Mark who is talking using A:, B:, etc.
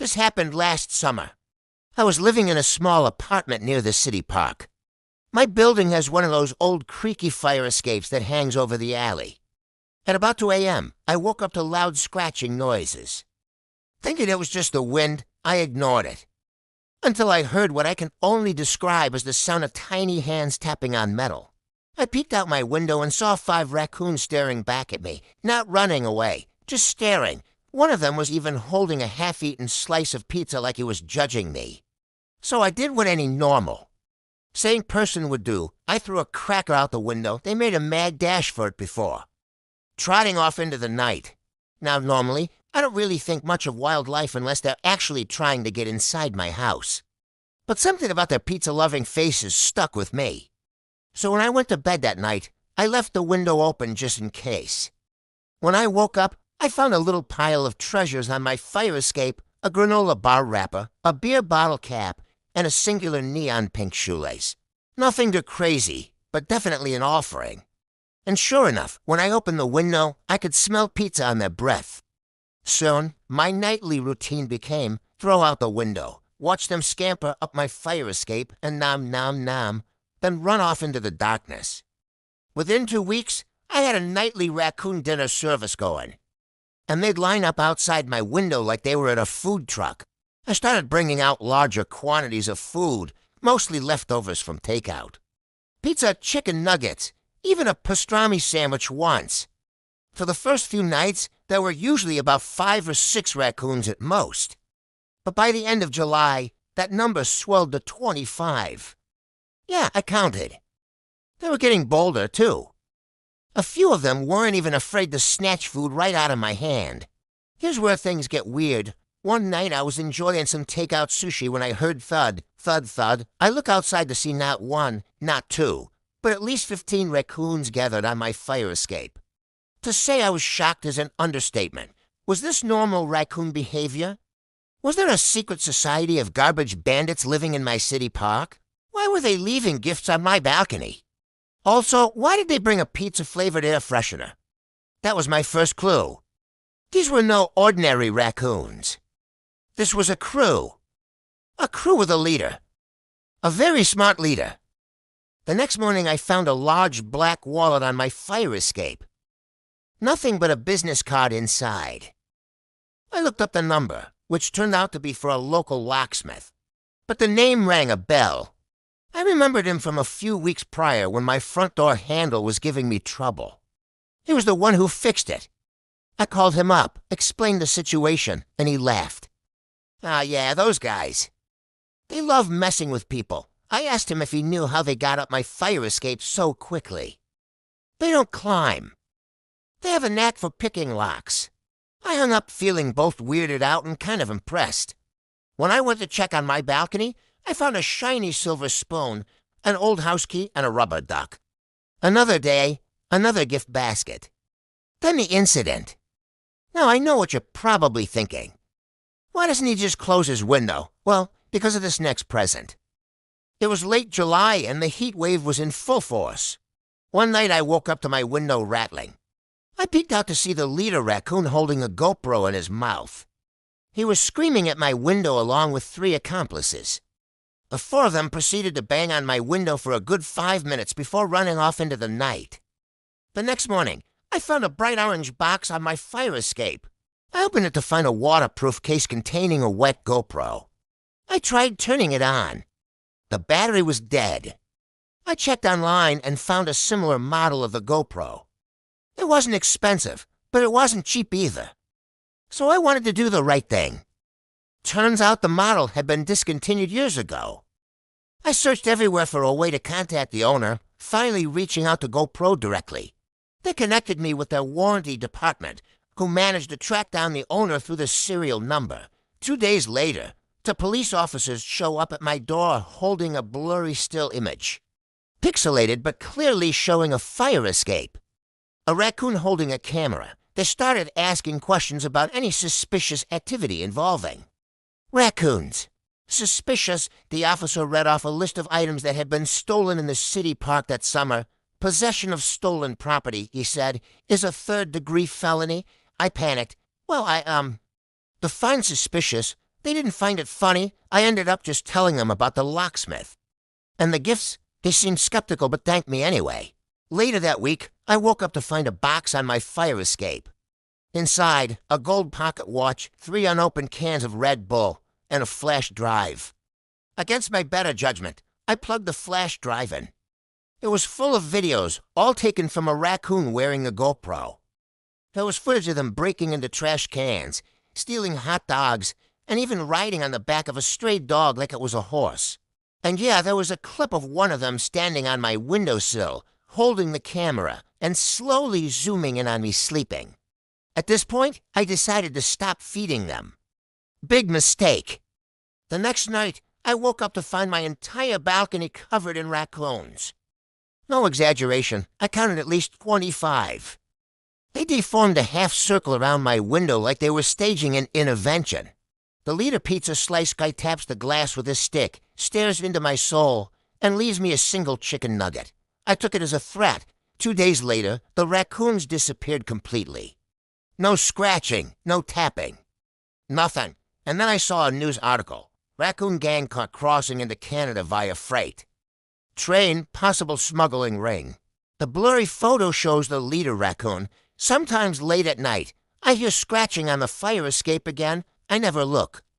A: This happened last summer. I was living in a small apartment near the city park. My building has one of those old creaky fire escapes that hangs over the alley. At about 2 a.m., I woke up to loud scratching noises. Thinking it was just the wind, I ignored it. Until I heard what I can only describe as the sound of tiny hands tapping on metal. I peeked out my window and saw 5 raccoons staring back at me, not running away, just staring. One of them was even holding a half-eaten slice of pizza like he was judging me. So I did what any normal, sane person would do. I threw a cracker out the window. They made a mad dash for it before, trotting off into the night. Now, normally, I don't really think much of wildlife unless they're actually trying to get inside my house. But something about their pizza-loving faces stuck with me. So when I went to bed that night, I left the window open just in case. When I woke up, I found a little pile of treasures on my fire escape, a granola bar wrapper, a beer bottle cap, and a singular neon pink shoelace. Nothing too crazy, but definitely an offering. And sure enough, when I opened the window, I could smell pizza on their breath. Soon, my nightly routine became throw out the window, watch them scamper up my fire escape, and nom, then run off into the darkness. Within 2 weeks, I had a nightly raccoon dinner service going. And they'd line up outside my window like they were at a food truck. I started bringing out larger quantities of food, mostly leftovers from takeout. Pizza, chicken nuggets, even a pastrami sandwich once. For the first few nights, there were usually about 5 or 6 raccoons at most. But by the end of July, that number swelled to 25. Yeah, I counted. They were getting bolder, too. A few of them weren't even afraid to snatch food right out of my hand. Here's where things get weird. One night I was enjoying some takeout sushi when I heard thud, thud, thud. I look outside to see not 1, not 2, but at least 15 raccoons gathered on my fire escape. To say I was shocked is an understatement. Was this normal raccoon behavior? Was there a secret society of garbage bandits living in my city park? Why were they leaving gifts on my balcony? Also, why did they bring a pizza-flavored air freshener? That was my first clue. These were no ordinary raccoons. This was a crew. A crew with a leader. A very smart leader. The next morning I found a large black wallet on my fire escape. Nothing but a business card inside. I looked up the number, which turned out to be for a local locksmith. But the name rang a bell. I remembered him from a few weeks prior when my front door handle was giving me trouble. He was the one who fixed it. I called him up, explained the situation, and he laughed. Ah, yeah, those guys. They love messing with people. I asked him if he knew how they got up my fire escape so quickly. They don't climb. They have a knack for picking locks. I hung up feeling both weirded out and kind of impressed. When I went to check on my balcony, I found a shiny silver spoon, an old house key, and a rubber duck. Another day, another gift basket. Then the incident. Now, I know what you're probably thinking. Why doesn't he just close his window? Well, because of this next present. It was late July, and the heat wave was in full force. One night, I woke up to my window rattling. I peeked out to see the leader raccoon holding a GoPro in his mouth. He was screaming at my window along with 3 accomplices. The 4 of them proceeded to bang on my window for a good 5 minutes before running off into the night. The next morning, I found a bright orange box on my fire escape. I opened it to find a waterproof case containing a wet GoPro. I tried turning it on. The battery was dead. I checked online and found a similar model of the GoPro. It wasn't expensive, but it wasn't cheap either. So I wanted to do the right thing. Turns out the model had been discontinued years ago. I searched everywhere for a way to contact the owner, finally reaching out to GoPro directly. They connected me with their warranty department, who managed to track down the owner through the serial number. 2 days later, the police officers show up at my door holding a blurry still image. Pixelated but clearly showing a fire escape. A raccoon holding a camera. They started asking questions about any suspicious activity involving raccoons. Suspicious, the officer read off a list of items that had been stolen in the city park that summer. Possession of stolen property, he said, is a 3rd-degree felony. I panicked. Well, Define suspicious. They didn't find it funny. I ended up just telling them about the locksmith. And the gifts, they seemed skeptical but thanked me anyway. Later that week, I woke up to find a box on my fire escape. Inside, a gold pocket watch, 3 unopened cans of Red Bull, and a flash drive. Against my better judgment, I plugged the flash drive in. It was full of videos, all taken from a raccoon wearing a GoPro. There was footage of them breaking into trash cans, stealing hot dogs, and even riding on the back of a stray dog like it was a horse. And yeah, there was a clip of one of them standing on my windowsill, holding the camera, and slowly zooming in on me sleeping. At this point, I decided to stop feeding them. Big mistake. The next night, I woke up to find my entire balcony covered in raccoons. No exaggeration, I counted at least 25. They deformed a half circle around my window like they were staging an intervention. The leader pizza slice guy taps the glass with his stick, stares into my soul, and leaves me a single chicken nugget. I took it as a threat. 2 days later, the raccoons disappeared completely. No scratching, no tapping. Nothing. And then I saw a news article. Raccoon gang caught crossing into Canada via freight. Train, possible smuggling ring. The blurry photo shows the leader raccoon. Sometimes late at night, I hear scratching on the fire escape again. I never look.